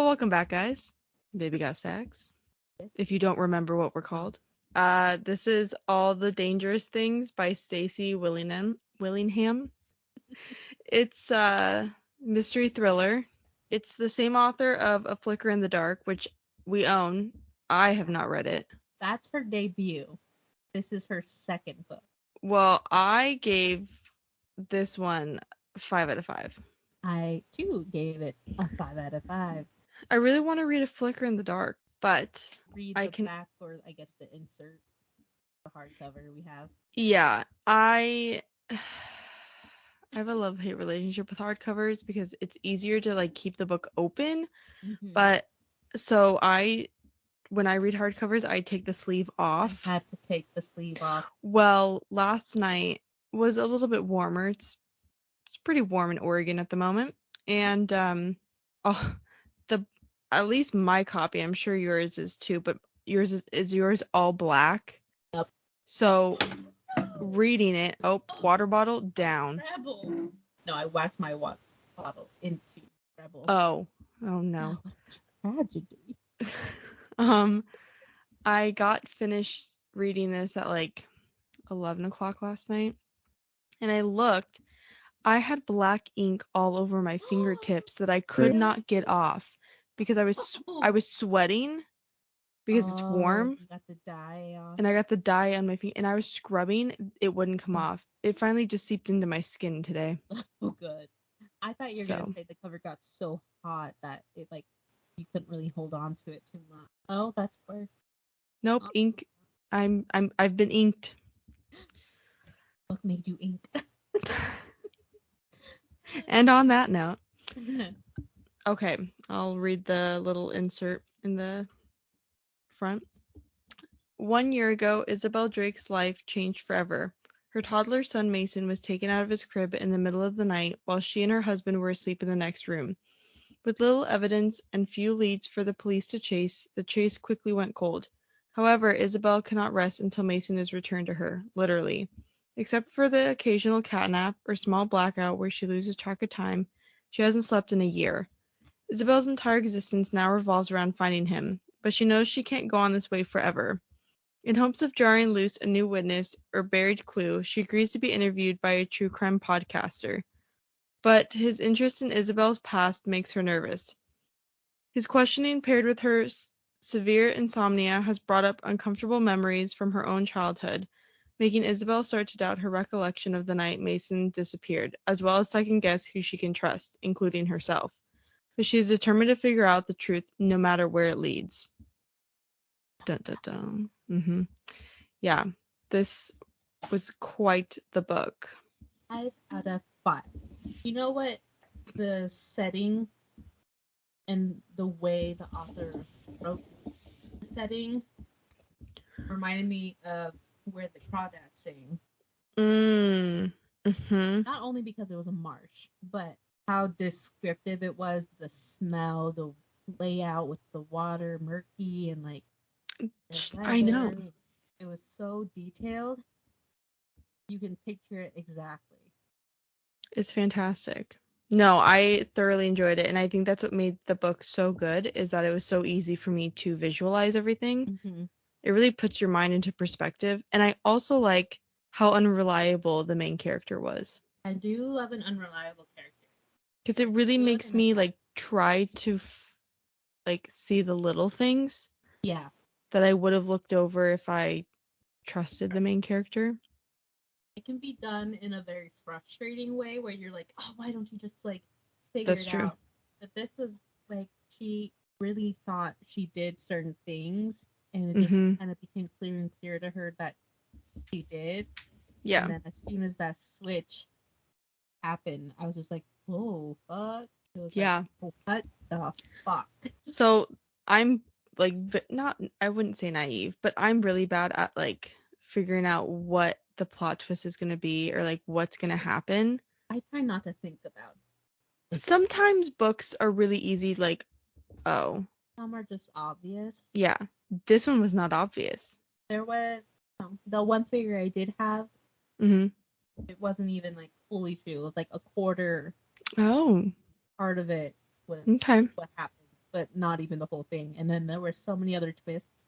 welcome back, guys. Baby Got Stacks. Yes. If you don't remember what we're called. This is All the Dangerous Things by Stacy Willingham. It's a mystery thriller. It's the same author of A Flicker in the Dark, which we own. I have not read it. That's her debut. This is her second book. Well, I gave this one 5 out of 5. I, too, gave it a 5 out of 5. I really want to read A Flicker in the Dark, but Read the back, or I guess the insert, the hardcover we have. Yeah, I have a love-hate relationship with hardcovers because it's easier to like keep the book open. Mm-hmm. But when I read hardcovers, I take the sleeve off. I have to take the sleeve off. Well, last night was a little bit warmer. It's pretty warm in Oregon at the moment, and at least my copy, I'm sure yours is too, but is yours all black? Yep. So reading it, water bottle down. Rebel. No, I whacked my water bottle into Rebel. Oh no. Tragedy. I got finished reading this at like 11 o'clock last night, and I looked. I had black ink all over my fingertips that I could not get off because I was sweating because it's warm. You got the dye on. And I got the dye on my feet, and I was scrubbing. It wouldn't come off. It finally just seeped into my skin today. Oh, good. I thought you were gonna say the cover got so hot that it like you couldn't really hold on to it too much. Oh, that's worse. Nope, ink. I've been inked. What made you ink? And on that note, okay, I'll read the little insert in the front. 1 year ago, Isabel Drake's life changed forever. Her toddler son Mason was taken out of his crib in the middle of the night while she and her husband were asleep in the next room. With little evidence and few leads for the police to chase, the chase quickly went cold. However, Isabel cannot rest until Mason is returned to her, literally. Except for the occasional catnap or small blackout where she loses track of time, she hasn't slept in a year. Isabel's entire existence now revolves around finding him, but she knows she can't go on this way forever. In hopes of jarring loose a new witness or buried clue, she agrees to be interviewed by a true crime podcaster. But his interest in Isabel's past makes her nervous. His questioning, paired with her severe insomnia, has brought up uncomfortable memories from her own childhood, making Isabel start to doubt her recollection of the night Mason disappeared, as well as second-guess who she can trust, including herself. But she is determined to figure out the truth no matter where it leads. Dun dun dun. Yeah, this was quite the book. 5 out of 5. You know what? The setting and the way the author wrote the setting reminded me of Where the Crawdads Sing. Not only because it was a marsh, but how descriptive it was, the smell, the layout with the water murky and like I know. It was so detailed. You can picture it exactly. It's fantastic. No, I thoroughly enjoyed it, and I think that's what made the book so good, is that it was so easy for me to visualize everything. Mm-hmm. It really puts your mind into perspective, and I also like how unreliable the main character was. I do love an unreliable character. Because it really makes me like try to like see the little things. Yeah. That I would have looked over if I trusted the main character. It can be done in a very frustrating way where you're like, oh, why don't you just like figure it out? But this was like, she really thought she did certain things, and it just kind of became clearer and clearer to her that she did. Yeah. And then as soon as that switch happened, I was just like, oh, fuck. It was like, what the fuck? So I'm like, I wouldn't say naive, but I'm really bad at like figuring out what the plot twist is going to be or like what's going to happen. I try not to think about it. Sometimes books are really easy, like, oh. Some are just obvious. Yeah. This one was not obvious. There was the one figure I did have. It wasn't even like fully true. It was like a quarter. Oh. Part of it was what happened. but not even the whole thing. And then there were so many other twists,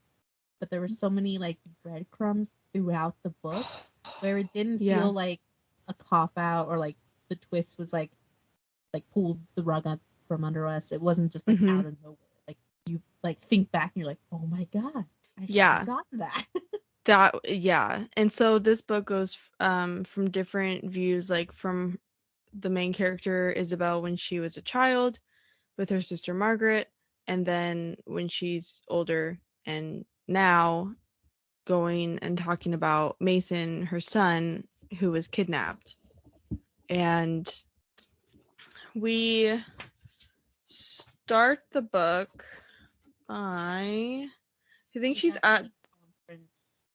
but there were so many like breadcrumbs throughout the book where it didn't feel like a cop out or like the twist was like pulled the rug up from under us. It wasn't just like out of nowhere. Like you like think back and you're like, oh my god, I should have gotten that. And so this book goes from different views, like from the main character Isabel when she was a child with her sister Margaret, and then when she's older and now going and talking about Mason, her son, who was kidnapped. And we start the book by, I think she's at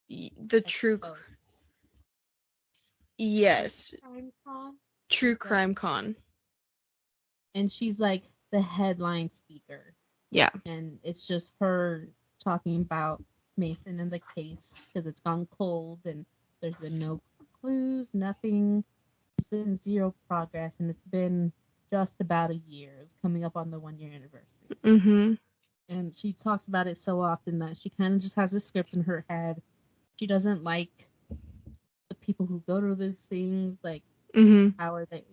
the True Crime Con. And she's like the headline speaker. Yeah. And it's just her talking about Mason and the case because it's gone cold and there's been no clues, nothing. There's been zero progress, and it's been just about a year. It's coming up on the 1 year anniversary. Mm-hmm. And she talks about it so often that she kind of just has a script in her head. She doesn't like the people who go to those things. Like, how are they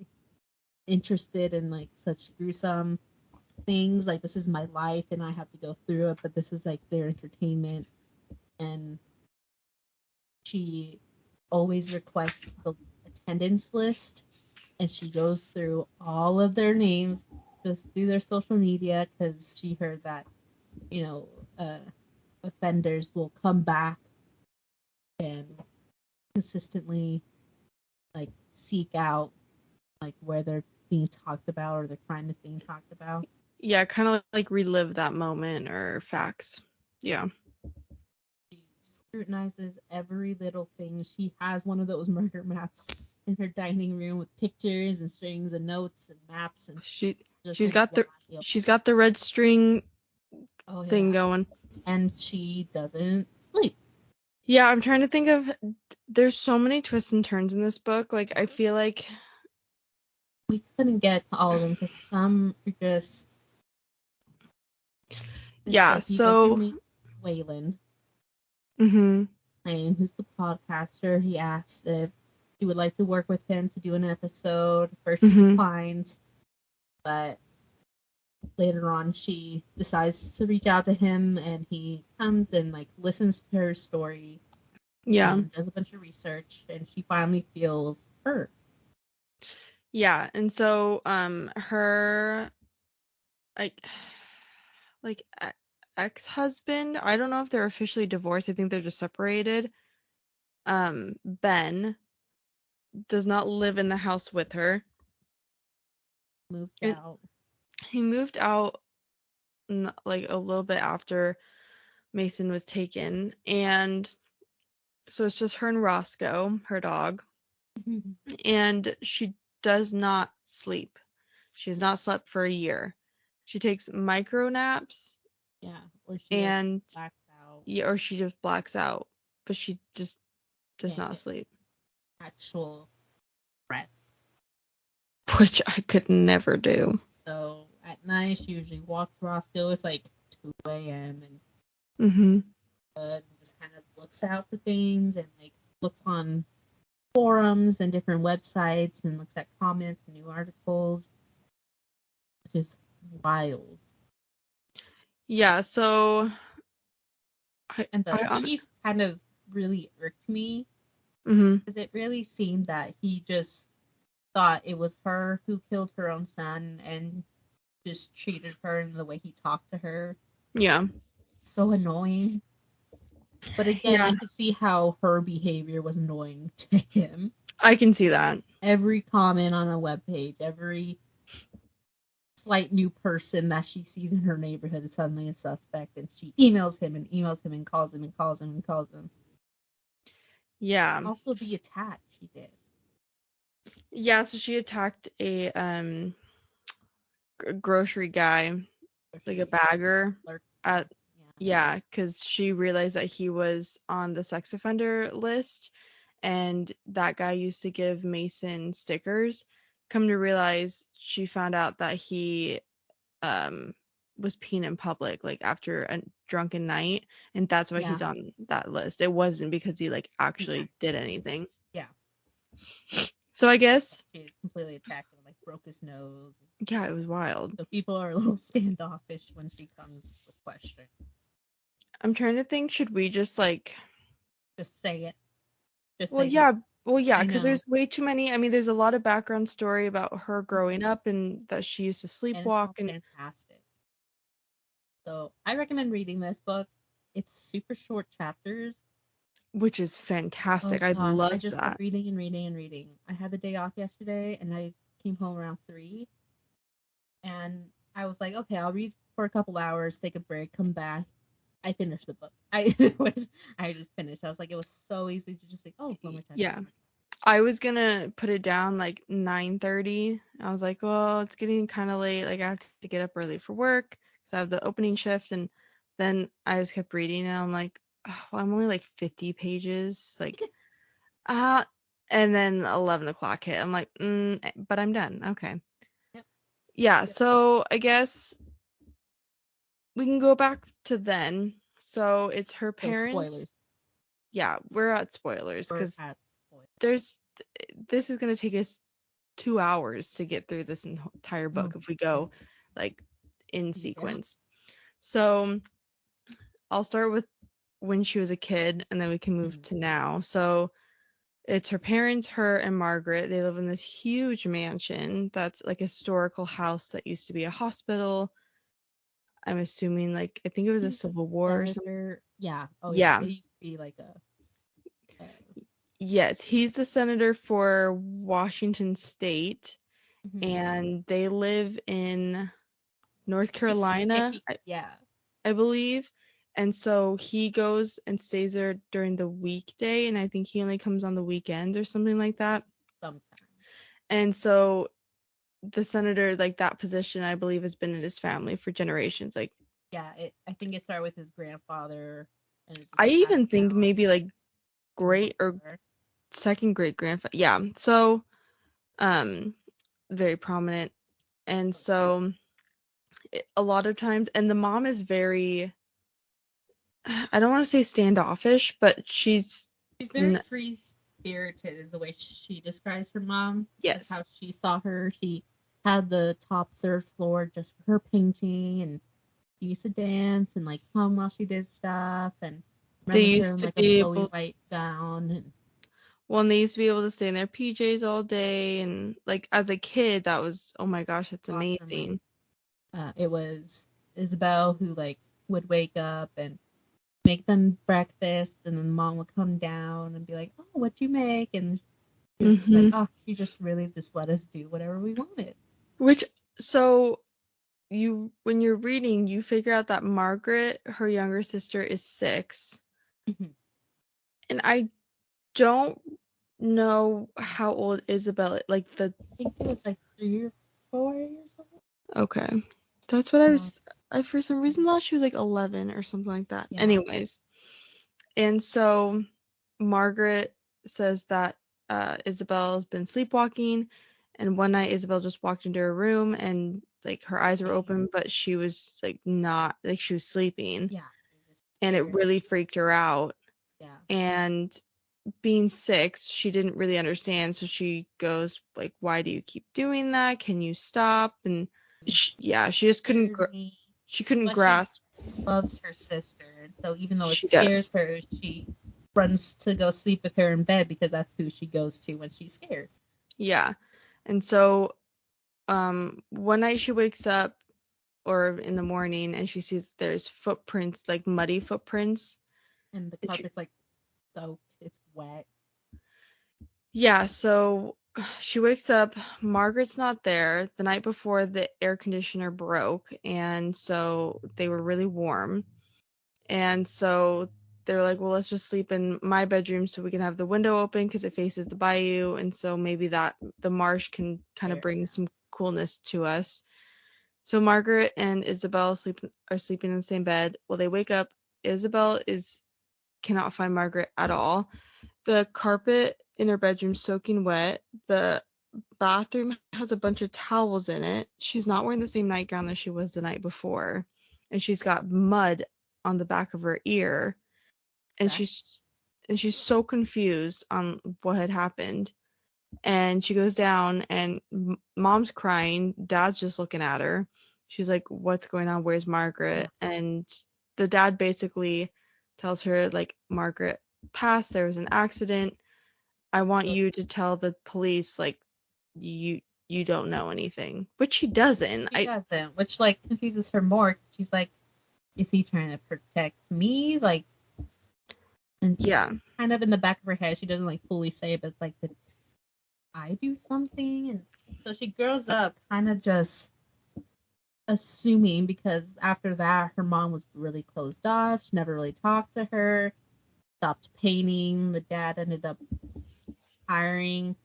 interested in like such gruesome things? Like, this is my life and I have to go through it, but this is like their entertainment. And she always requests the attendance list, and she goes through all of their names, goes through their social media, because she heard that, you know, offenders will come back and consistently like seek out like where they're being talked about or their crime is being talked about. Yeah, kind of like relive that moment or facts. Yeah. She scrutinizes every little thing. She has one of those murder maps in her dining room with pictures and strings and notes and maps, and she's got the red string thing going. And she doesn't sleep. Yeah, I'm trying to think of, there's so many twists and turns in this book. Like, I feel like we couldn't get to all of them because some are just. Yeah, so Waylon. Mm-hmm. Who's the podcaster? He asks if she would like to work with him to do an episode. First she declines, but later on she decides to reach out to him, and he comes and like listens to her story. Yeah. And does a bunch of research, and she finally feels hurt. Yeah, and so her like ex-husband, I don't know if they're officially divorced. I think they're just separated. Ben does not live in the house with her. He moved out like a little bit after Mason was taken, and so it's just her and Roscoe, her dog. And she does not sleep. She has not slept for a year. She takes micro naps. Yeah, or she just blacks out. Yeah, or she just blacks out, but she just does not sleep. Actual rest. Which I could never do. So at night she usually walks Roscoe. It's like 2 a.m. and just kind of looks out for things and like looks on forums and different websites and looks at comments and new articles. It's just wild. Yeah, so the chief kind of really irked me because it really seemed that he just thought it was her who killed her own son and just treated her in the way he talked to her. Yeah. So annoying. But again, I could see how her behavior was annoying to him. I can see that. Every comment on a webpage, every slight new person that she sees in her neighborhood is suddenly a suspect, and she emails him and emails him and calls him and calls him and calls him. Yeah. Also the attack she did. Yeah, so she attacked a grocery guy, like a bagger at because she realized that he was on the sex offender list, and that guy used to give Mason stickers. Come to realize, she found out that he was peeing in public, like after a drunken night, and that's why he's on that list. It wasn't because he like actually did anything. Yeah. So I guess he completely attacked him, like broke his nose. Yeah, it was wild. So people are a little standoffish when she comes with questions. I'm trying to think, should we just like just say it? Well, yeah, because there's way too many. I mean, there's a lot of background story about her growing up and that she used to sleepwalk and it's fantastic. So I recommend reading this book. It's super short chapters, which is fantastic. I love I just that. kept reading and reading and reading. I had the day off yesterday, and I came home around 3, and I was like, okay, I'll read for a couple hours, take a break, come back. I finished the book. I just finished. I was like, it was so easy to just like, oh, one more time. Yeah. I was gonna put it down like 9:30. I was like, well, it's getting kind of late. Like I have to get up early for work because I have the opening shift. And then I just kept reading, and I'm like, oh, well, I'm only like 50 pages. Like, and then 11 o'clock hit. I'm like, but I'm done. Okay. Yep. Yeah. So I guess we can go back to then. So it's her parents. Spoilers. Yeah, we're at spoilers because this is gonna take us 2 hours to get through this entire book if we go like in sequence. So I'll start with when she was a kid, and then we can move to now. So it's her parents, her and Margaret. They live in this huge mansion that's like a historical house that used to be a hospital. I'm assuming, like, I think it was a Civil War or something. Yeah. Oh yeah. It used to be like a. Yes, he's the senator for Washington State, and they live in North Carolina. I believe. And so he goes and stays there during the weekday, and I think he only comes on the weekend or something like that. Sometimes. And so the senator, like that position, I believe, has been in his family for generations. Like, yeah, I think it started with his grandfather. And I even think maybe like great or second great grandfather. Yeah. So, very prominent. And so a lot of times, and the mom is very, I don't want to say standoffish, but she's very free spirited is the way she describes her mom. Yes. That's how she saw her. She had the top 3rd floor just for her painting, and she used to dance and like hum while she did stuff, and they used to be able a white gown. And they used to be able to stay in their PJs all day, and like as a kid that was, oh my gosh, that's amazing. It was Isabel who like would wake up and make them breakfast, and then mom would come down and be like, oh, what'd you make? And she was like, oh, she just really just let us do whatever we wanted. Which, so when you're reading, you figure out that Margaret, her younger sister, is 6. And I don't know how old Isabel is. Like I think it was like 3 or 4 years old. Okay. That's what I for some reason thought she was like 11 or something like that. Yeah. Anyways. And so Margaret says that Isabel has been sleepwalking, and one night Isabel just walked into her room and like her eyes were open, but she was like not, like she was sleeping. Yeah. And it really freaked her out. Yeah. And being 6, she didn't really understand, so she goes like, why do you keep doing that? Can you stop? And she just couldn't grasp. She loves her sister, so even though it scares her, she runs to go sleep with her in bed because that's who she goes to when she's scared. Yeah. And so one night she wakes up, or in the morning, and she sees there's footprints, like muddy footprints, and the carpet's like soaked, it's wet. Yeah, so she wakes up, Margaret's not there. The night before, the air conditioner broke, and so they were really warm. And so they were like, well, let's just sleep in my bedroom so we can have the window open because it faces the bayou, and so maybe that the marsh can kind of bring some coolness to us. So Margaret and Isabel are sleeping in the same bed. Well, they wake up. Isabel cannot find Margaret at all. The carpet in her bedroom soaking wet. The bathroom has a bunch of towels in it. She's not wearing the same nightgown that she was the night before, and she's got mud on the back of her ear, and That, she's so confused on what had happened. And she goes down, and mom's crying, dad's just looking at her. She's like, what's going on? Where's Margaret? And the dad basically tells her, like, Margaret passed, there was an accident. I want you to tell the police, like, you don't know anything, which she doesn't. she doesn't, which like confuses her more. She's like, is he trying to protect me? Like, and Yeah, kind of in the back of her head, she doesn't like fully say it, but it's like, did I do something? And so she grows up kind of just assuming, because after that, her mom was really closed off. She never really talked to her, stopped painting. The dad ended up hiring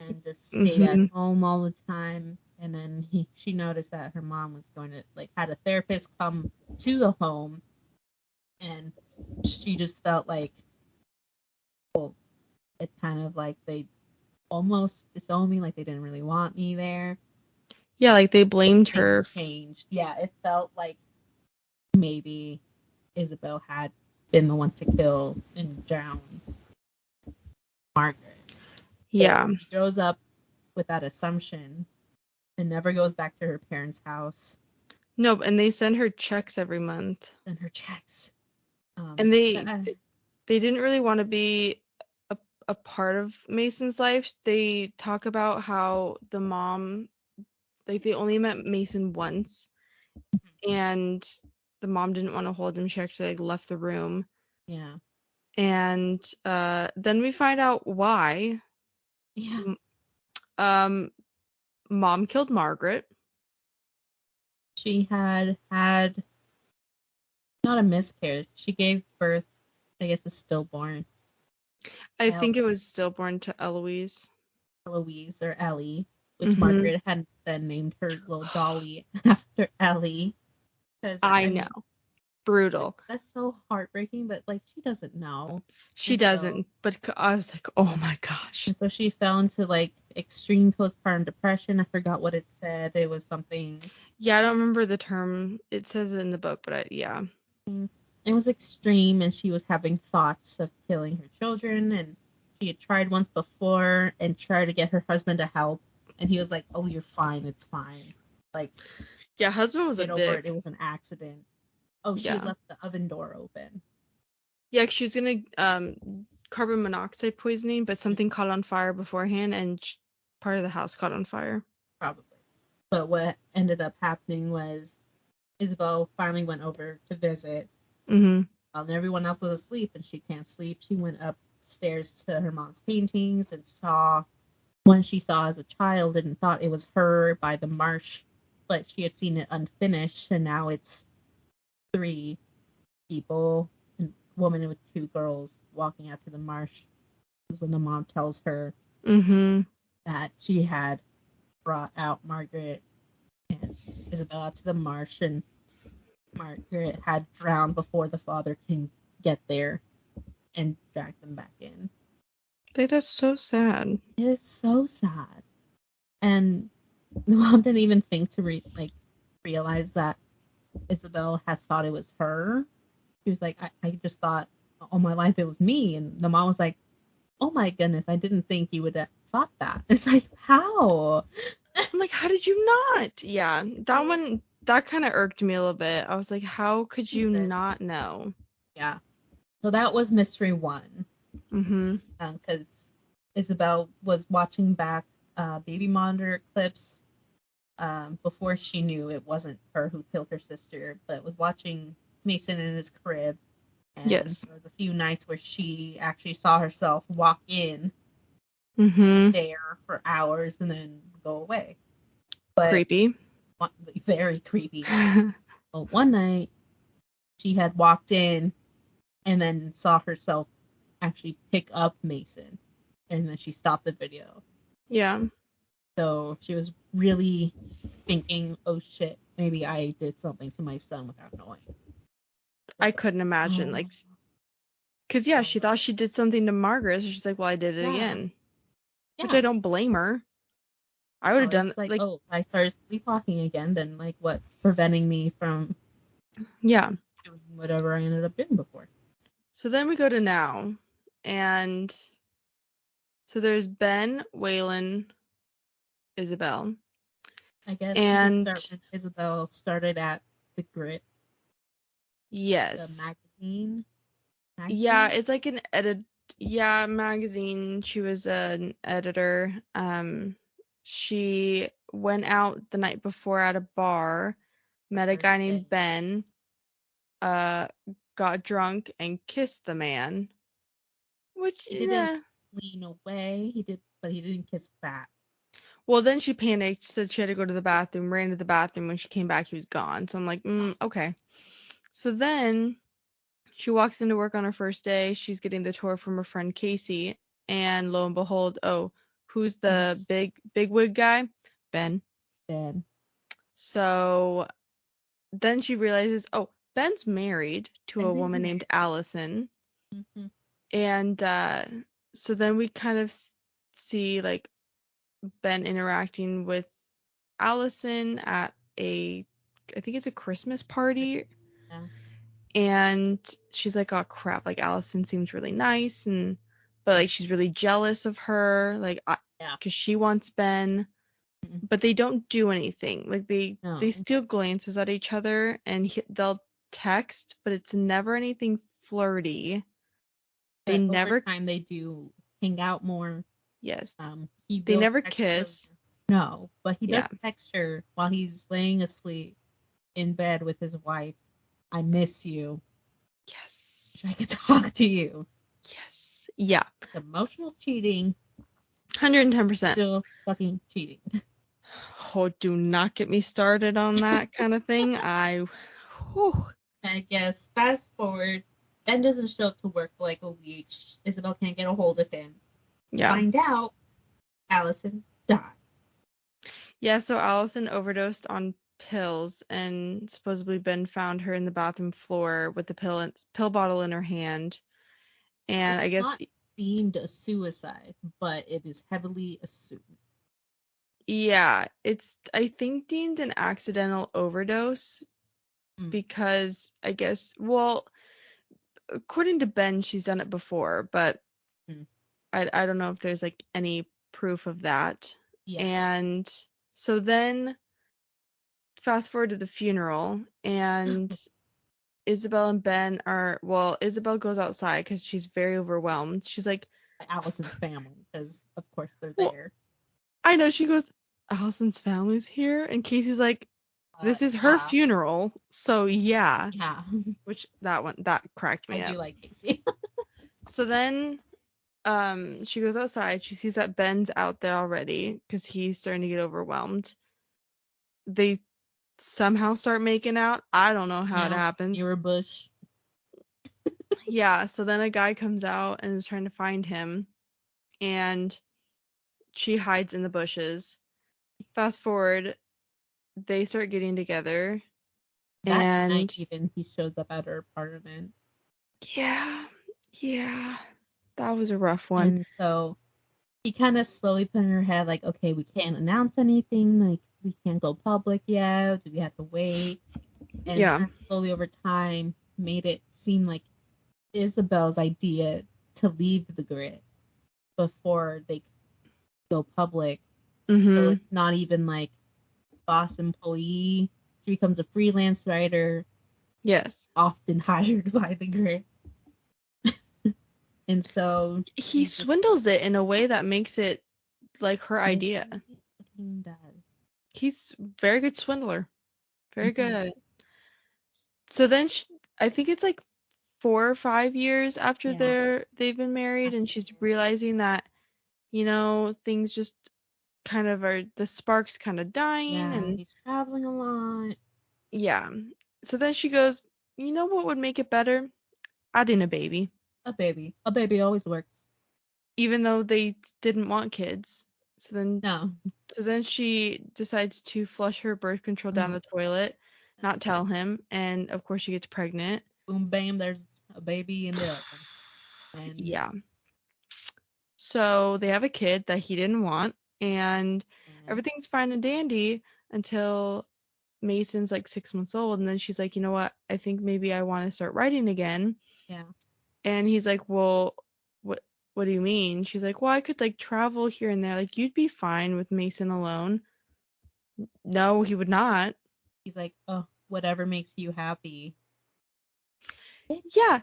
and just stayed at home all the time. And then she noticed that her mom was going to, like, had a therapist come to the home, and she just felt like, well, it's kind of like they almost disowned me, like they didn't really want me there. yeah, like they blamed her. Changed. Yeah, it felt like maybe Isabel had been the one to kill and drown Margaret. Yeah. So she grows up with that assumption and never goes back to her parents' house. No, and they send her checks every month. Send her checks. And they didn't really want to be a part of Mason's life. They talk about how the mom, like, they only met Mason once, and the mom didn't want to hold him. She actually, like, left the room. Yeah. And then we find out why. Yeah. Mom killed Margaret. She had not a miscarriage. She gave birth, I guess, a stillborn. I think it was stillborn to Eloise. Eloise or Ellie, which Margaret had then named her little dolly after Ellie. I know. Brutal. That's so heartbreaking, but like she doesn't know. She doesn't, but I was like, oh my gosh. And so she fell into like extreme postpartum depression. I forgot what it said. It was something. Yeah, I don't remember the term. It says it in the book, but yeah. It was extreme, and she was having thoughts of killing her children, and she had tried once before and tried to get her husband to help, and he was like, "Oh, you're fine. It's fine." Like, yeah, husband was a dick. It was an accident. Oh, she had left the oven door open. Yeah, she was gonna carbon monoxide poisoning, but something caught on fire beforehand, and part of the house caught on fire. Probably. But what ended up happening was Isabel finally went over to visit. While everyone else was asleep and she can't sleep, she went upstairs to her mom's paintings and saw one she saw as a child and thought it was her by the marsh, but she had seen it unfinished, and now it's 3 people, a woman with 2 girls, walking out to the marsh. This is when the mom tells her that she had brought out Margaret and Isabel out to the marsh, and Margaret had drowned before the father can get there and drag them back in. That's so sad. It is so sad. And the mom didn't even think to realize that Isabel had thought it was her. She was like, I just thought all my life it was me. And the mom was like, oh my goodness, I didn't think you would have thought that. It's like, how? I'm like, how did you not? Yeah, that one, that kind of irked me a little bit. I was like, how could you not know? Yeah. So that was mystery 1. Because Isabel was watching back baby monitor clips before she knew it wasn't her who killed her sister, but was watching Mason in his crib. And there was a few nights where she actually saw herself walk in, stare for hours, and then go away. But creepy. Very creepy. But one night, she had walked in and then saw herself actually pick up Mason, and then she stopped the video. Yeah. So she was really thinking, oh shit, maybe I did something to my son without knowing. I couldn't imagine, like, because, yeah, she thought she did something to Margaret, so she's like, well, I did it again. Which I don't blame her. I would have done It's like, like, oh, I started sleepwalking again, then like what's preventing me from yeah. doing whatever I ended up doing before? So then we go to now, and so there's Ben, Waylon, Isabel, I guess we could and start when Isabel started at the Grit, the yes, magazine. yeah, Magazine? it's like an magazine. She was an editor. She went out the night before at a bar, The met a first guy day. named Ben, uh, got drunk and kissed the man, which, He didn't lean away. But he didn't kiss that. well, then she panicked, said she had to go to the bathroom, ran to the bathroom. When she came back, he was gone. So I'm like, okay. So then she walks into work on her first day. She's getting the tour from her friend Casey, and lo and behold, oh, who's the big wig guy? Ben. Ben. So then she realizes, oh, Ben's married to a Ben is woman named married. Allison, Mm-hmm. and so then we kind of see like Ben interacting with Allison at I think it's a Christmas party, Yeah. and she's like, oh crap, like Allison seems really nice, but like she's really jealous of her, like, Yeah. because she wants Ben, but they don't do anything. Like they No. steal glances at each other, and they'll text, but it's never anything flirty. They But over never, time they do hang out more. yes, He they will never text her. kiss. No, but he Yeah. does text her while he's laying asleep in bed with his wife. I miss you. Yes. I could talk to you. Yes. Yeah. Emotional cheating. 110%. Still fucking cheating. Oh, do not get me started on that kind of thing. Whew. I guess fast forward, Ben doesn't show up to work for like a week. Isabel can't get a hold of him. Yeah. Find out Allison died. Yeah, so Allison overdosed on pills, and supposedly Ben found her in the bathroom floor with the pill bottle in her hand. And I It's guess, not deemed a suicide, but it is heavily assumed. yeah, it's, I think, deemed an accidental overdose because I guess, well, according to Ben, she's done it before, but I don't know if there's like any proof of that. Yeah. And so then fast forward to the funeral, and Isabel and Ben are, well, Isabel goes outside because she's very overwhelmed. She's like, Allison's family, because of course they're well, there. I know. She goes, Allison's family's here, and Casey's like, this is her funeral, so yeah. Yeah. Which that cracked me I up. do like Casey. So then she goes outside. She sees that Ben's out there already because he's starting to get overwhelmed. They somehow start making out. I don't know how it happens. Near a bush. Yeah, so then a guy comes out and is trying to find him, and she hides in the bushes. Fast forward, they start getting together, That and night even he shows up at her apartment. yeah, that was a rough one. And so he kind of slowly put in her head, like, okay, we can't announce anything, like we can't go public yet. Do we have to wait? And that slowly over time made it seem like Isabel's idea to leave the Grit before they go public. So it's not even like boss employee. She becomes a freelance writer. Yes. Often hired by the Grit. And so he swindles it in a way that makes it like her idea. He does. He's very good swindler. Very good at it. So then I think it's like 4 or 5 years after they've been married, and she's realizing that, things just kind of are, the spark's kind of dying, and he's traveling a lot. Yeah. So then she goes, you know what would make it better? Adding a baby. A baby. A baby always works. Even though they didn't want kids. So then she decides to flush her birth control down the toilet, not tell him, and of course she gets pregnant. Boom, bam, there's a baby in the oven. And yeah. So they have a kid that he didn't want, and everything's fine and dandy until Mason's like 6 months old, and then she's like, you know what? I think maybe I want to start writing again. Yeah. And he's like, well, what what do you mean? She's like, well, I could like travel here and there. Like you'd be fine with Mason alone. No, he would not. He's like, oh, whatever makes you happy. Yeah.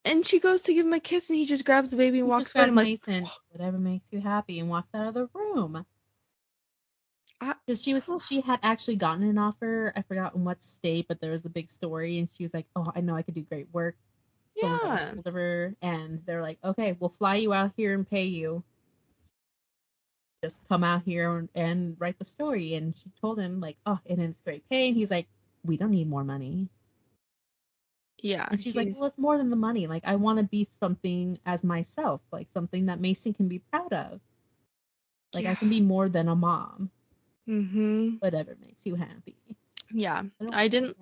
And she goes to give him a kiss, and he just grabs the baby and He walks just away. And grabs I'm like, Mason, whatever makes you happy, and walks out of the room. Because she had actually gotten an offer. I forgot in what state, but there was a big story, and she was like, "Oh, I know I could do great work." Someone got a yeah, hold of her, and they're like, "Okay, we'll fly you out here and pay you. Just come out here and write the story." And she told him like, "Oh, and it's great pay." And he's like, "We don't need more money." yeah. And she's like, "Well, it's more than the money. Like, I want to be something as myself, like something that Mason can be proud of. Like, I can be more than a mom. Mhm. Whatever makes you happy." Yeah. I didn't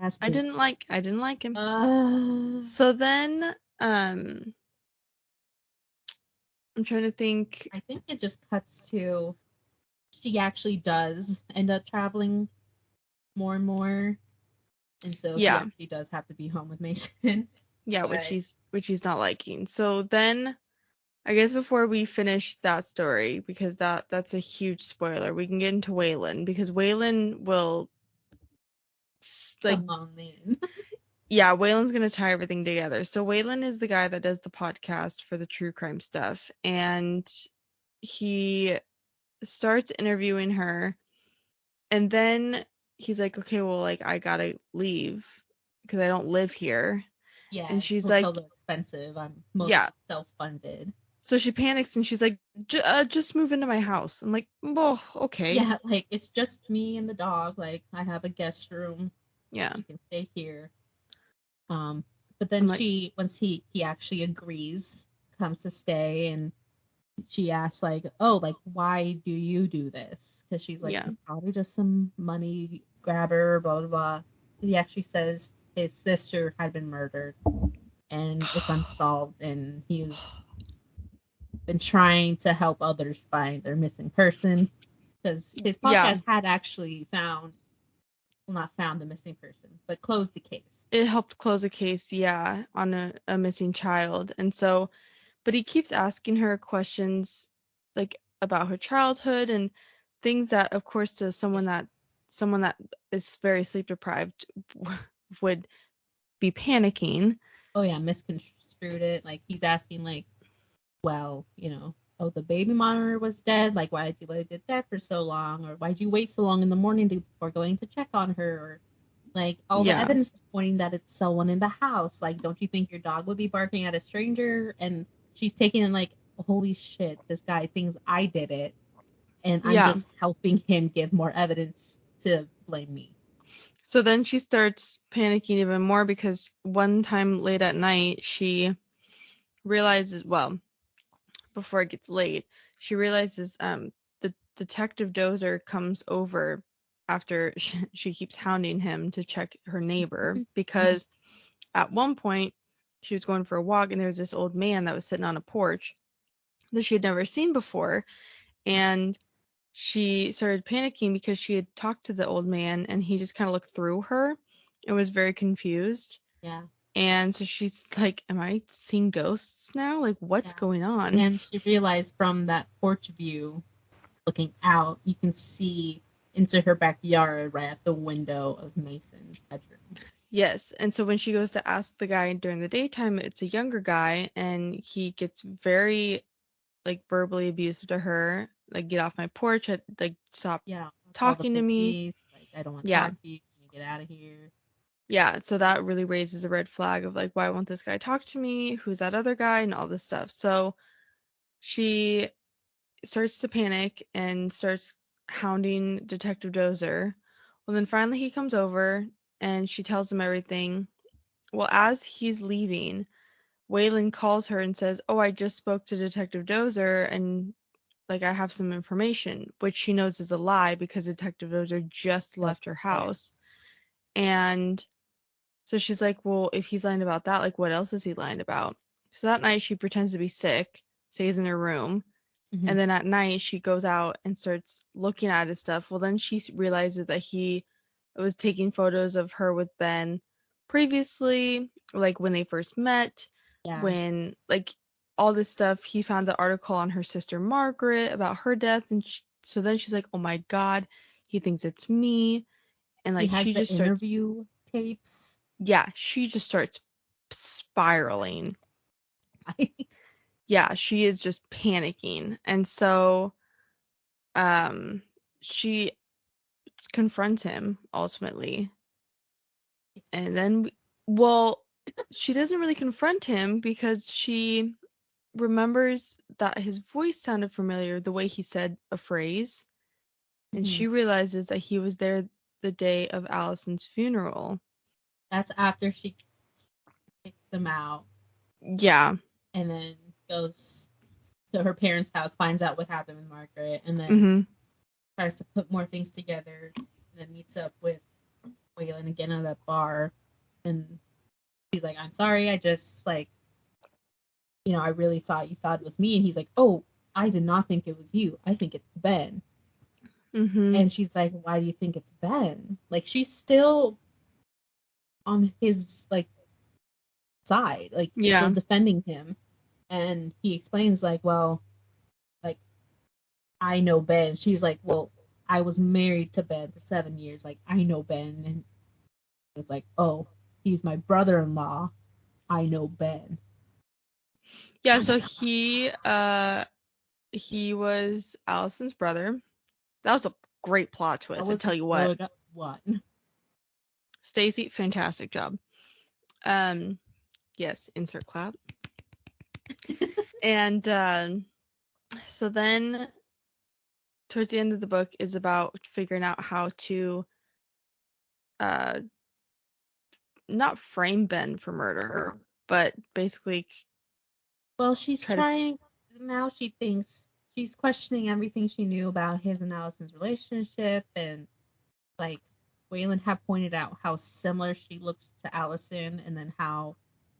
like him. So then I'm trying to think. I think it just cuts to she actually does end up traveling more and more, and so he Yeah. actually does have to be home with Mason. Yeah, But which he's not liking. So then I guess before we finish that story, because that's a huge spoiler, we can get into Waylon, because Waylon will like come on, then. yeah, Waylon's gonna tie everything together. So Waylon is the guy that does the podcast for the true crime stuff, and he starts interviewing her, and then he's like, okay, well, like I gotta leave because I don't live here. Yeah, And she's like, hotels are expensive. I'm yeah. mostly self-funded. So she panics and she's like, just move into my house. I'm like, well, okay. Yeah, like it's just me and the dog. Like I have a guest room. Yeah. You can stay here. But then I'm like, once he actually agrees, comes to stay, and she asks like, "Oh, like why do you do this?" Because she's like, yeah, "It's probably just some money grabber, blah blah blah." He actually says his sister had been murdered, and it's unsolved, and he's been trying to help others find their missing person because his yeah. podcast had actually found, well, not found the missing person, but closed the case. It helped close a case, yeah, on a missing child. And so, but he keeps asking her questions like about her childhood and things that, of course, to someone that is very sleep deprived would be panicking. Oh yeah, misconstrued it. Like he's asking like, well, oh, the baby monitor was dead. Like, why did you let it dead for so long? Or why did you wait so long in the morning before going to check on her? Or like all the Yeah. evidence is pointing that it's someone in the house. Like, don't you think your dog would be barking at a stranger? And she's taking it like, holy shit, this guy thinks I did it, and I'm Yeah. just helping him give more evidence to blame me. So then she starts panicking even more because one time late at night, she realizes, well, before it gets late, she realizes the detective Dozer comes over after she keeps hounding him to check her neighbor because at one point she was going for a walk and there was this old man that was sitting on a porch that she had never seen before, and she started panicking because she had talked to the old man and he just kind of looked through her and was very confused. Yeah. And so she's like, am I seeing ghosts now? Like, what's going on? And she realized from that porch view, looking out, you can see into her backyard right at the window of Mason's bedroom. Yes. And so when she goes to ask the guy during the daytime, it's a younger guy and he gets very like verbally abusive to her. Like, get off my porch. Like, stop talking to me. Like, I don't want to talk to you. Can you get out of here? Yeah, so that really raises a red flag of like, why won't this guy talk to me? Who's that other guy? And all this stuff. So she starts to panic and starts hounding Detective Dozer. Well, then finally he comes over and she tells him everything. Well, as he's leaving, Waylon calls her and says, oh, I just spoke to Detective Dozer and like I have some information, which she knows is a lie because Detective Dozer just left her house. And so she's like, well, if he's lying about that, like what else is he lying about? So that night she pretends to be sick, stays in her room, Mm-hmm. And then at night she goes out and starts looking at his stuff. Well, then she realizes that he was taking photos of her with Ben previously, like when they first met, Yeah. when like all this stuff. He found the article on her sister Margaret about her death, and so then she's like, "Oh my God, he thinks it's me," and He like has she the just starts, interview tapes. yeah, she just starts spiraling. Yeah, she is just panicking, and so she confronts him ultimately, and then well, she doesn't really confront him because she remembers that his voice sounded familiar, the way he said a phrase, and Mm-hmm. she realizes that he was there the day of Allison's funeral. That's after she kicks him out Yeah. and then goes to her parents' house, finds out what happened with Margaret, and then Mhm. tries to put more things together, and then meets up with Waylon again at that bar, and she's like, "I'm sorry, I just like, I really thought you thought it was me," and he's like, "Oh, I did not think it was you. I think it's Ben." Mhm. And she's like, "Why do you think it's Ben?" Like she's still on his like side, like still Yeah. defending him, and he explains like, "Well, like I know Ben." She's like, "Well, I was married to Ben for 7 years. Like I know Ben," and it's like, "Oh, he's my brother-in-law. I know Ben." Yeah, so he was Allison's brother. That was a great plot That twist, I was tell a you what. good one. Stacy, fantastic job. Yes, insert clap. And so then towards the end of the book is about figuring out how to uh not frame Ben for murder, but basically Well, she's try to trying now. She thinks she's questioning everything she knew about his and Allison's relationship, and like Waylon had pointed out how similar she looks to Allison, and then how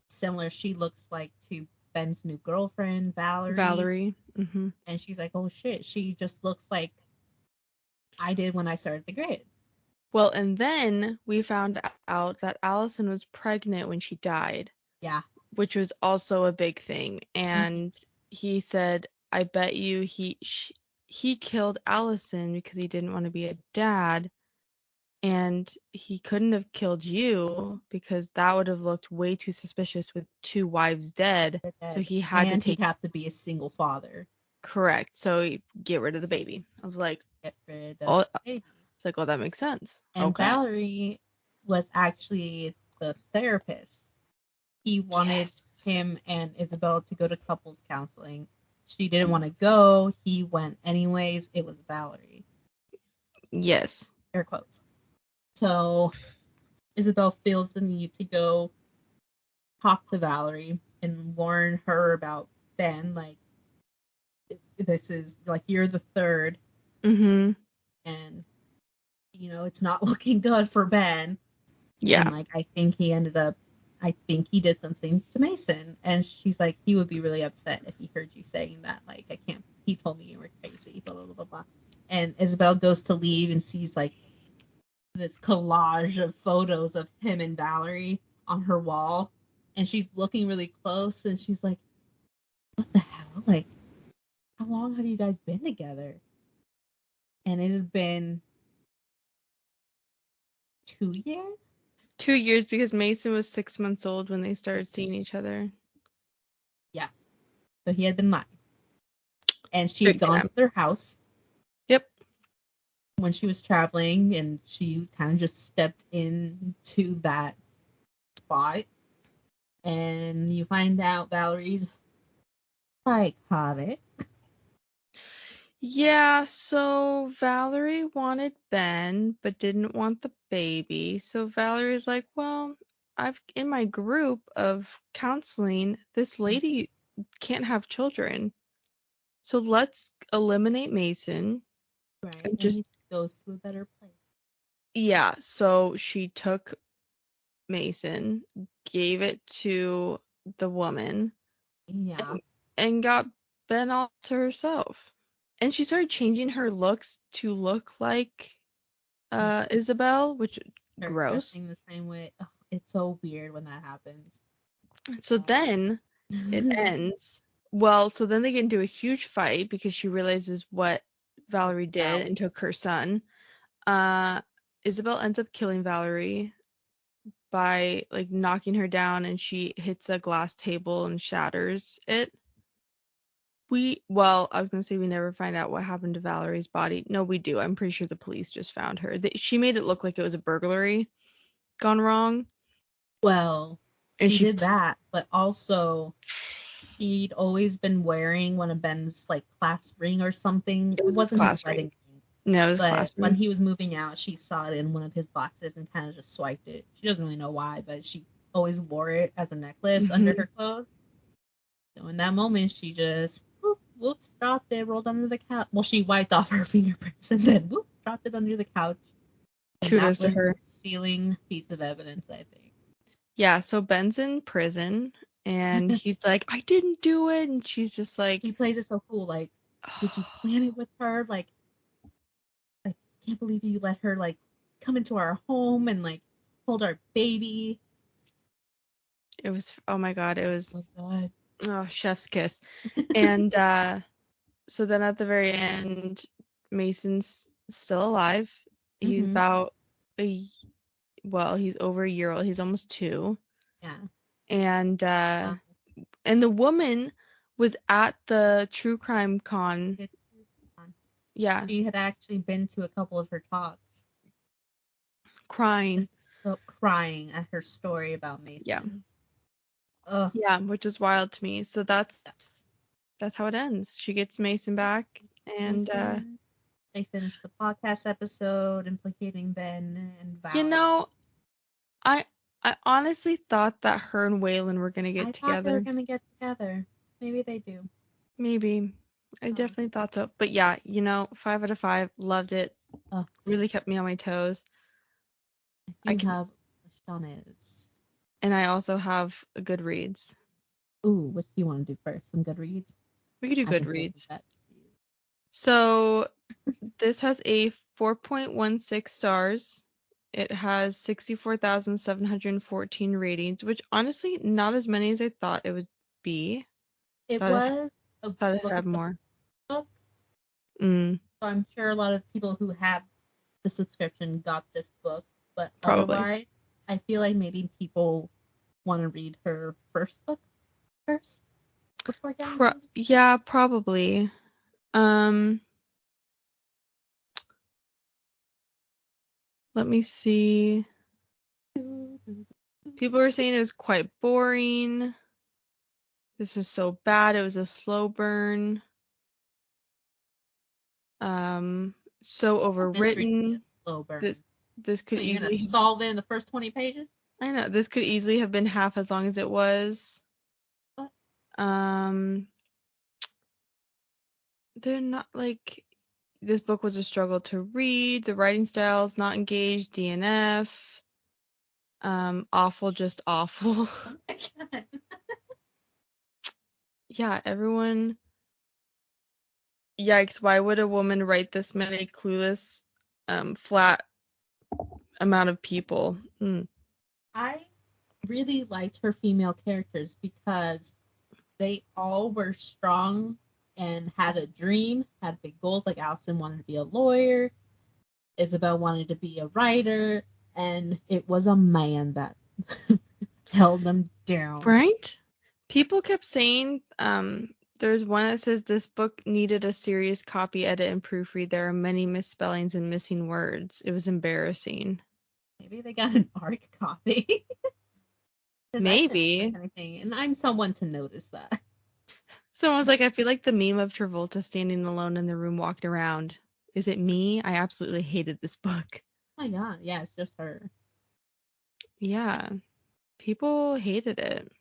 similar she looks like to Ben's new girlfriend, Valerie. Valerie. Mhm. And she's like, "Oh shit, she just looks like I did when I started the grid." Well, and then we found out that Allison was pregnant when she died, Yeah. which was also a big thing. Mm-hmm. And he said, "I bet you he killed Allison because he didn't want to be a dad, and he couldn't have killed you because that would have looked way too suspicious with two wives dead. So he had to And he'd take have to be a single father. correct. So get rid of the baby." I was like, Get rid of "Oh, the baby. it's like, oh, that makes sense." And Okay. Valerie was actually the therapist. He wanted Yes. him and Isabel to go to couples counseling. She didn't want to go. He went anyways. It was Valerie. Yes. Air quotes. So Isabel feels the need to go talk to Valerie and warn her about Ben. Like, this is like, you're the third, Mhm. and it's not looking good for Ben. And Yeah. like, I think he did something to Mason. And she's like, he would be really upset if he heard you saying that. Like, I can't, he told me you were crazy, blah, blah, blah, blah, blah. And Isabel goes to leave and sees like this collage of photos of him and Valerie on her wall. And she's looking really close and she's like, what the hell? Like, how long have you guys been together? And it had been 2 years? 2 years because Mason was 6 months old when they started seeing each other. Yeah. So he had been lying. And she had Big gone time. to their house Yep. when she was traveling, and she kind of just stepped into that spot. And you find out Valerie's psychotic. Yeah, so Valerie wanted Ben but didn't want the baby. So Valerie's like, well, I've in my group of counseling, this lady can't have children. So let's eliminate Mason Right. and And just he goes to a better place. yeah, so she took Mason, gave it to the woman Yeah. and got Ben all to herself. And she started changing her looks to look like Isabel, which gross. Dressing the same way. Oh, it's so weird when that happens. So then it ends. Well, so then they get into a huge fight because she realizes what Valerie did and took her son. Isabel ends up killing Valerie by like knocking her down, and she hits a glass table and shatters it. I was gonna say we never find out what happened to Valerie's body. No, we do. I'm pretty sure the police just found her. She made it look like it was a burglary gone wrong. Well, she did that, but also she'd always been wearing one of Ben's like class ring or something. It wasn't his wedding ring. No, it was a class ring. When he was moving out, she saw it in one of his boxes and kind of just swiped it. She doesn't really know why, but she always wore it as a necklace under her clothes. So in that moment, she just whoops, dropped it, rolled under the couch. Well, she wiped off her fingerprints and then dropped it under the couch. And kudos to her. A sealing piece of evidence, I think. Yeah, so Ben's in prison and he's like, I didn't do it, and she's just like, he played it so cool, like, did you plan it with her? Like, I can't believe you let her like come into our home and like hold our baby. It was, oh my god, it was chef's kiss. And so then at the very end, Mason's still alive. He's about he's over a year old. He's almost 2. Yeah. And the woman was at the true crime con. Yeah. She had actually been to a couple of her talks. Crying. So crying at her story about Mason. Yeah. Ugh. Yeah, which is wild to me. So that's how it ends. She gets Mason back, and they finish the podcast episode implicating Ben and Valerie. You know, I honestly thought that her and Waylon were gonna get together. I thought they were gonna get together. Maybe they do. Maybe. I definitely thought so. But yeah, 5 out of 5. Loved it. Really kept me on my toes. I have Shauna's. And I also have a Goodreads. Ooh, what do you want to do first? Some Goodreads? We could do Goodreads. So this has a 4.16 stars. It has 64,714 ratings, which honestly not as many as I thought it would be. It was a thought it had more. Book. So I'm sure a lot of people who have the subscription got this book, but otherwise, I feel like maybe people want to read her first book first before getting yeah, probably. Let me see. People were saying it was quite boring. This was so bad. It was a slow burn. So overwritten. Slow burn. This could easily solve it in the first 20 pages. I know. This could easily have been half as long as it was. What? They're not like this book was a struggle to read. The writing style is not engaged. DNF. Awful, just awful. Oh my god. Yeah, everyone. Yikes! Why would a woman write this many clueless, flat amount of people? I really liked her female characters because they all were strong and had a dream, had big goals. Like Allison wanted to be a lawyer, Isabel wanted to be a writer, and it was a man that held them down. Right? People kept saying, there's one that says this book needed a serious copy edit and proofread. There are many misspellings and missing words. It was embarrassing. Maybe they got an ARC copy. Maybe. Anything, and I'm someone to notice that. Someone was like, I feel like the meme of Travolta standing alone in the room walking around. Is it me? I absolutely hated this book. Oh my god, yeah, it's just her. Yeah. People hated it.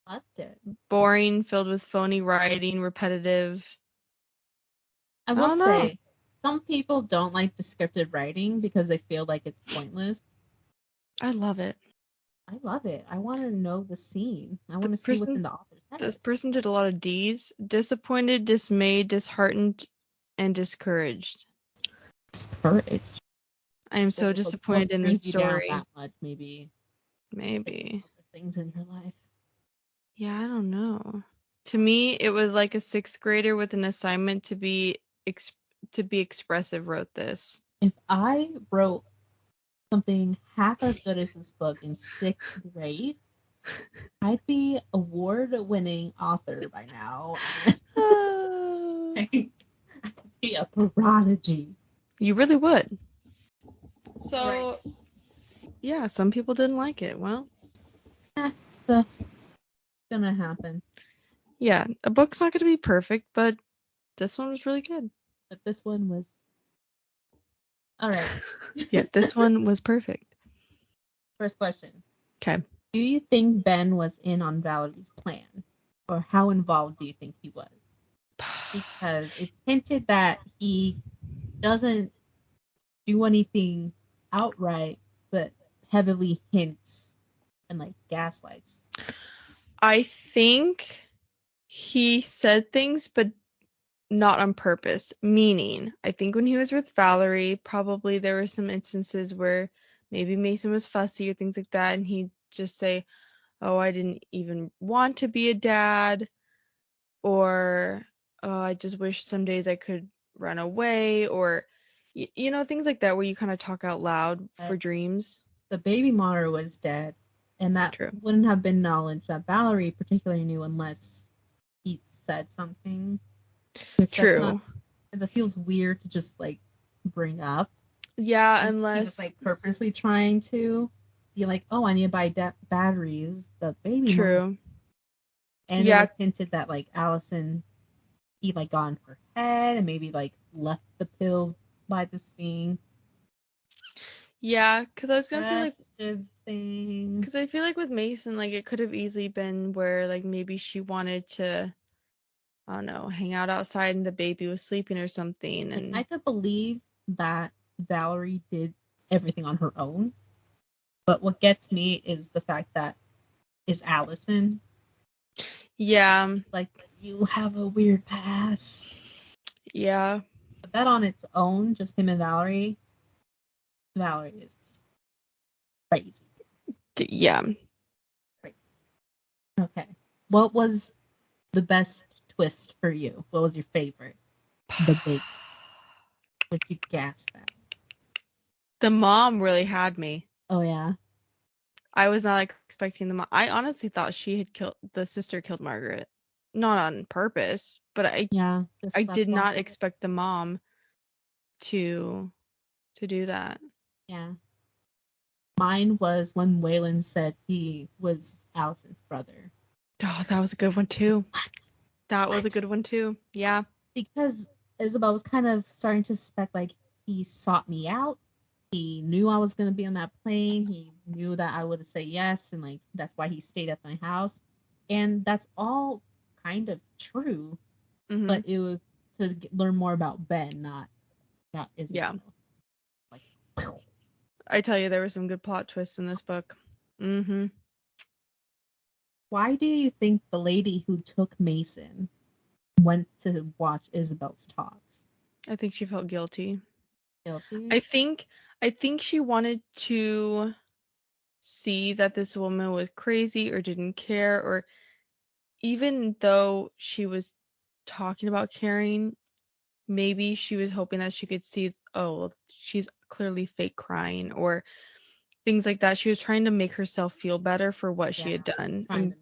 Loved it. Boring, filled with phony writing, repetitive. I will say, some people don't like descriptive writing because they feel like it's pointless. I love it. I love it. I want to know the scene. I want to see what's in the author's This person did a lot of D's. Disappointed, dismayed, disheartened, and discouraged. Discouraged. I am so disappointed in this story. Down that much, maybe. Maybe. Things in her life. Yeah, I don't know. To me, it was like a 6th grader with an assignment to be expressive wrote this. If I wrote something half as good as this book in 6th grade, I'd be award-winning author by now. I'd be a prodigy. You really would. So, right. Yeah, some people didn't like it. Well, that's gonna happen. Yeah, a book's not gonna be perfect, but this one was really good. But this one was all right. Yeah, this one was perfect. First question. Okay. Do you think Ben was in on Valerie's plan? Or how involved do you think he was? Because it's hinted that he doesn't do anything outright, but heavily hints and like gaslights. I think he said things, but not on purpose. Meaning, I think when he was with Valerie, probably there were some instances where maybe Mason was fussy or things like that, and he'd just say, "Oh, I didn't even want to be a dad," or "Oh, I just wish some days I could run away," or things like that where you kind of talk out loud for dreams. The baby monitor was dead, and that wouldn't have been knowledge that Valerie particularly knew unless he said something. True. That feels weird to just like bring up. Yeah, unless he was like purposely trying to be like, "Oh, I need to buy batteries." The baby monitor. And it was hinted that like Allison, he like got in her head and maybe like left the pills by the scene. Yeah, because I was gonna say like thing. Because I feel like with Mason, like it could have easily been where like maybe she wanted to, I don't know, hang out outside and the baby was sleeping or something. And I could believe that Valerie did everything on her own, but what gets me is the fact that is Allison. Yeah. Like you have a weird past. Yeah. But that on its own, just him and Valerie is crazy. Yeah. Right. Okay. What was the best twist for you? What was your favorite? The biggest. What you gasped at? The mom really had me. Oh yeah. I was not expecting the mom. I honestly thought the sister killed Margaret. Not on purpose, but I did not expect the mom to do that. Yeah. Mine was when Waylon said he was Allison's brother. Oh, that was a good one too. That was a good one too. Yeah. Because Isabel was kind of starting to suspect like he sought me out. He knew I was gonna be on that plane. He knew that I would say yes, and like that's why he stayed at my house. And that's all kind of true. Mm-hmm. But it was to learn more about Ben, not Isabel. Yeah. Like, I tell you, there were some good plot twists in this book. Mm-hmm. Why do you think the lady who took Mason went to watch Isabel's talks? I think she felt guilty. Guilty? I think she wanted to see that this woman was crazy or didn't care, or even though she was talking about caring, maybe she was hoping that she could see, oh, she's clearly fake crying or things like that. She was trying to make herself feel better for what she had done and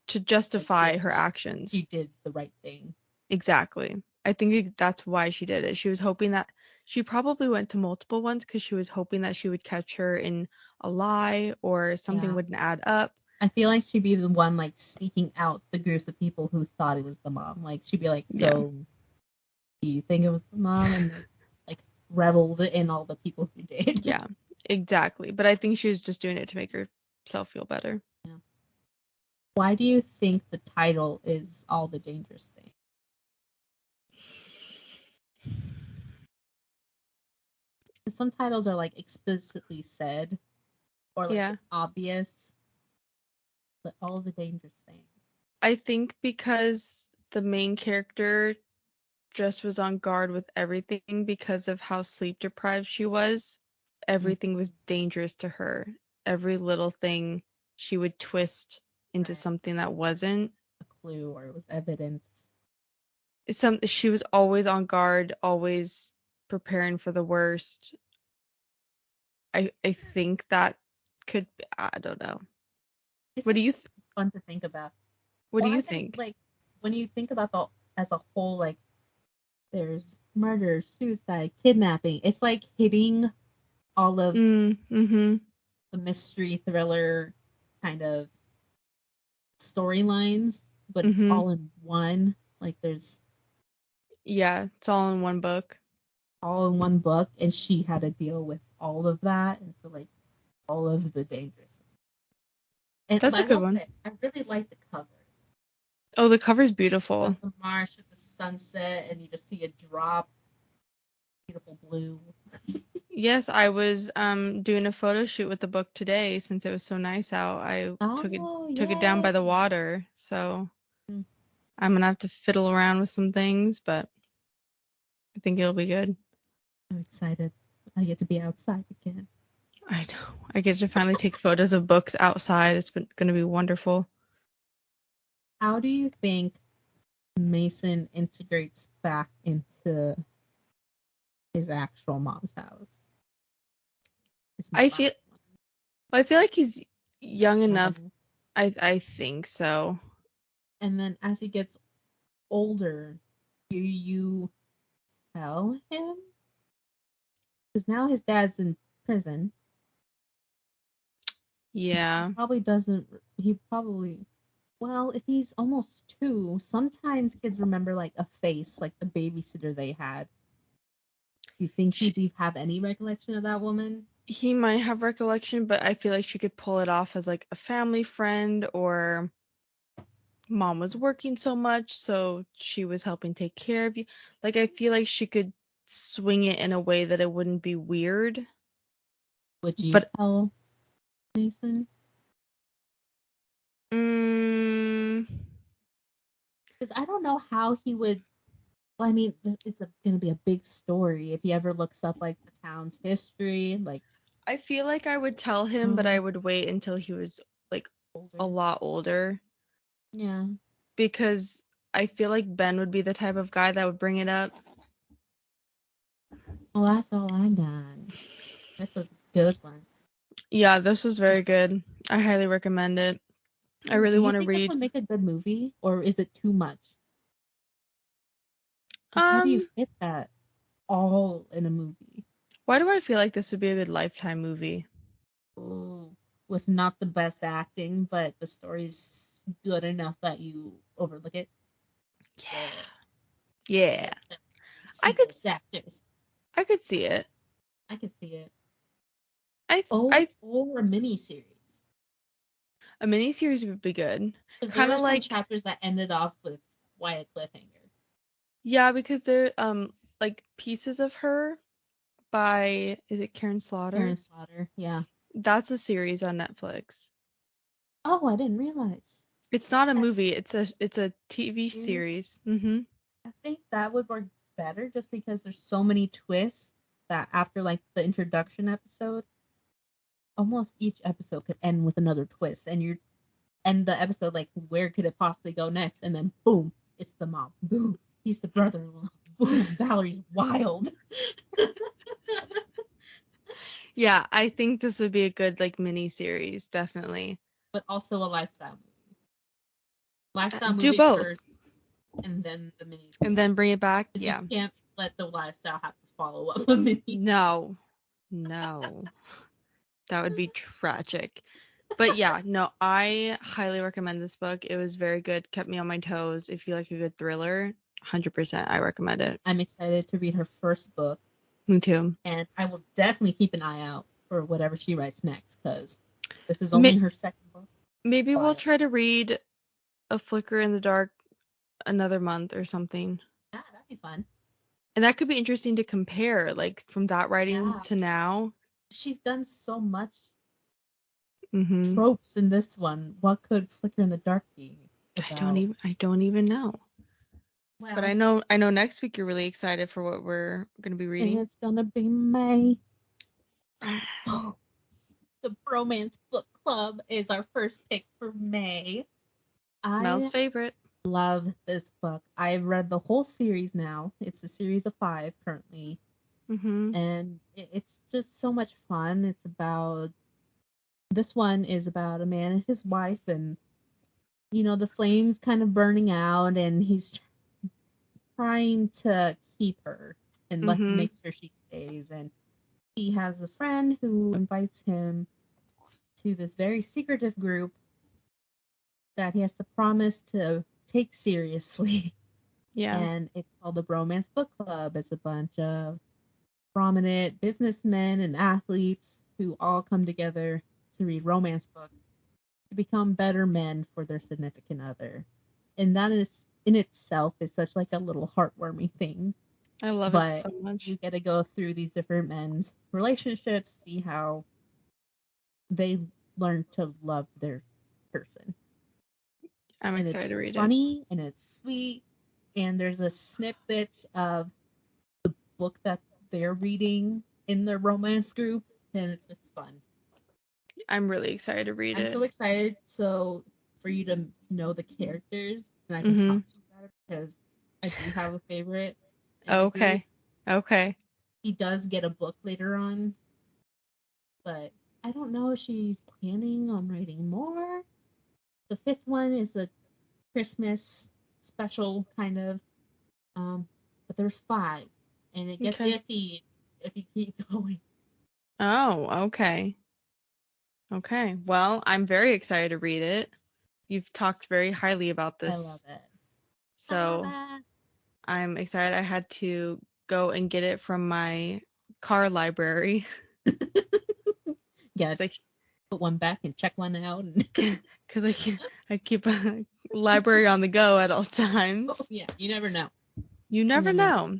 to justify her actions. She did the right thing. Exactly. I think that's why she did it. She was hoping that she probably went to multiple ones because she was hoping that she would catch her in a lie or something wouldn't add up. I feel like she'd be the one like seeking out the groups of people who thought it was the mom. Like she'd be like, "So, do you think it was the mom?" And like reveled in all the people who did. Yeah, exactly. But I think she was just doing it to make herself feel better. Yeah. Why do you think the title is All the Dangerous Things? Some titles are like explicitly said or like obvious, but All the Dangerous Things. I think because the main character just was on guard with everything because of how sleep deprived she was. Everything was dangerous to her. Every little thing she would twist into something that wasn't. A clue or it was evidence. She was always on guard, always preparing for the worst. I think that could be, I don't know. It's What do you fun to think about. What do Well, you I think think? like when you think about the as a whole, like there's murder, suicide, kidnapping. It's like hitting all of Mm-hmm. the mystery thriller kind of storylines, but it's Mm-hmm. all in one. Like there's Yeah, it's all in one book. all in one book, and she had to deal with all of that, and so like all of the dangerous. And That's but a I good will one. say, I really like the cover. Oh, the cover's beautiful. The marsh with the sunset, and you just see a drop, beautiful blue. Yes, I was doing a photo shoot with the book today since it was so nice out. I Oh, took it down yay! by the water, so Mm, I'm gonna have to fiddle around with some things, but I think it'll be good. I'm excited. I get to be outside again. I know. I get to finally take photos of books outside. It's gonna be wonderful. How do you think Mason integrates back into his actual mom's house? It's the I feel last I feel like he's young enough. one. I think so. And then as he gets older, do you tell him? Because now his dad's in prison. Yeah. Probably doesn't. He probably. Well, if he's almost 2, sometimes kids remember like a face, like the babysitter they had. Do you think She, he'd have any recollection of that woman? he might have recollection, but I feel like she could pull it off as like a family friend, or mom was working so much, so she was helping take care of you. Like, I feel like she could swing it in a way that it wouldn't be weird. Would you But, tell Nathan? mm, Because I don't know how he would. Well, I mean, this is going to be a big story if he ever looks up like the town's history, like I feel like I would tell him, but I would wait until he was like a older. lot older, Yeah. because I feel like Ben would be the type of guy that would bring it up. Well, that's all I got. This was a good one. Yeah, this was very Just, good. I highly recommend it. I really do you want to think this read. would make a good movie, or is it too much? Like, how do you Um, fit that all in a movie? why do I feel like this would be a good Lifetime movie? Ooh, with not the best acting, but the story's good enough that you overlook it. Yeah. Yeah. Yeah. I See could those actors. I could see it. I can see it. I Oh, I or a mini series. A miniseries would be good. Because there Kind were of some like, chapters that ended off with quite a cliffhanger. yeah, because they're like pieces of her by, is it Karen Karen Slaughter? Slaughter, yeah. That's a series on Netflix. Oh, I didn't realize. It's not a That movie. It's a TV series. series. Mhm. I think that would work better just because there's so many twists that after like the introduction episode, almost each episode could end with another twist, and you're end the episode like where could it possibly go next, and then boom, it's the mom. Boom, he's the brother-in-law. Boom, Valerie's wild. Yeah, I think this would be a good like mini series, definitely. But also a lifestyle movie. Lifestyle Do movie both first, and then the mini and series. then bring it back. Because you Yeah. can't let the lifestyle have to follow up a mini. No. No. That would be tragic. But yeah, no, I highly recommend this book. It was very good, kept me on my toes. If you like a good thriller, 100% I recommend it. I'm excited to read her first book, Me too. and I will definitely keep an eye out for whatever she writes next, because this is only her second book. Maybe we'll But try to read A Flicker in the Dark another month or something. yeah, that'd be fun. And that could be interesting to compare, like from that writing Yeah, to now. she's done so much Mhm. tropes in this one. What could Flicker in the Dark be? A about? I don't even know. Well, But I know next week you're really excited for what we're going to be reading. it's gonna be May. Oh, the Bromance Book Club is our first pick for May. Mel's I favorite. love this book. I've read the whole series now. It's a series of 5 currently. And it's just so much fun. This one is about a man and his wife, and the flames kind of burning out, and he's trying to keep her and make sure she stays. And he has a friend who invites him to this very secretive group that he has to promise to take seriously. Yeah. And it's called the Bromance Book Club. It's a bunch of prominent businessmen and athletes who all come together to read romance books to become better men for their significant other. And that is in itself is such like a little heartwarming thing. I love it so much. You get to go through these different men's relationships, see how they learn to love their person. I'm excited to read it. It's funny and it's sweet, and there's a snippet of the book that they're reading in their romance group, and it's just fun. I'm really excited to read it. I'm so excited for you to know the characters, and I can talk to you about it because I do have a favorite. Okay. He does get a book later on, but I don't know if she's planning on writing more. The 5th one is a Christmas special kind of, but there's 5, and it gets iffy if you keep going. Oh, okay. Okay. Well, I'm very excited to read it. You've talked very highly about this. I love it. So I'm excited. I had to go and get it from my car library. Yeah, put one back and check one out. Because I keep a library on the go at all times. Oh, yeah, you never know. You never know.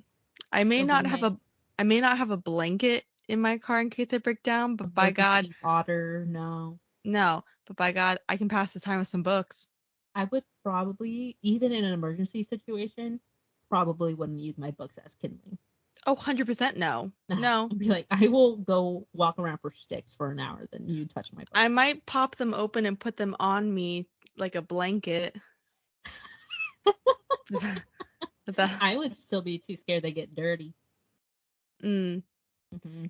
I may not have a blanket in my car in case I break down, but by God, water, no. No, but by God, I can pass the time with some books. I would probably, even in an emergency situation, probably wouldn't use my books as kindling. Oh, 100% no. No. I'd be like, I will go walk around for sticks for an hour, then you touch my book. I might pop them open and put them on me like a blanket. I would still be too scared they get dirty.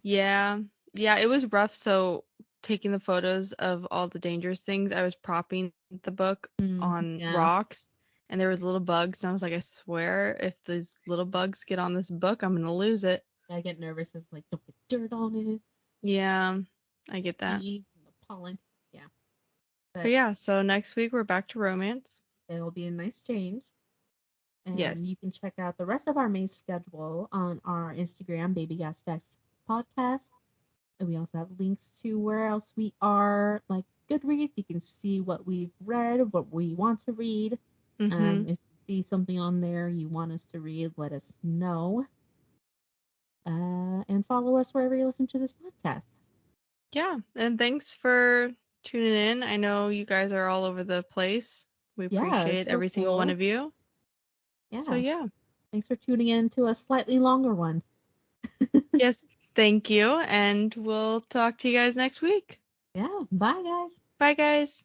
Yeah, it was rough. So taking the photos of all the dangerous things, I was propping the book on rocks, and there was little bugs, and I was like, I swear, if these little bugs get on this book, I'm gonna lose it. I get nervous if like don't get dirt on it. Yeah, I get that. Bees and the pollen. Yeah. But yeah, so next week we're back to romance. It'll be a nice change. And yes. You can check out the rest of our May schedule on our Instagram, Baby Gas Stacks Podcast. And we also have links to where else we are, like Goodreads. You can see what we've read, what we want to read. If you see something on there you want us to read, let us know. And follow us wherever you listen to this podcast. Yeah, and thanks for tuning in. I know you guys are all over the place. We appreciate every single one of you. Yeah. So yeah. Thanks for tuning in to a slightly longer one. Yes, thank you, and we'll talk to you guys next week. Yeah, bye guys. Bye guys.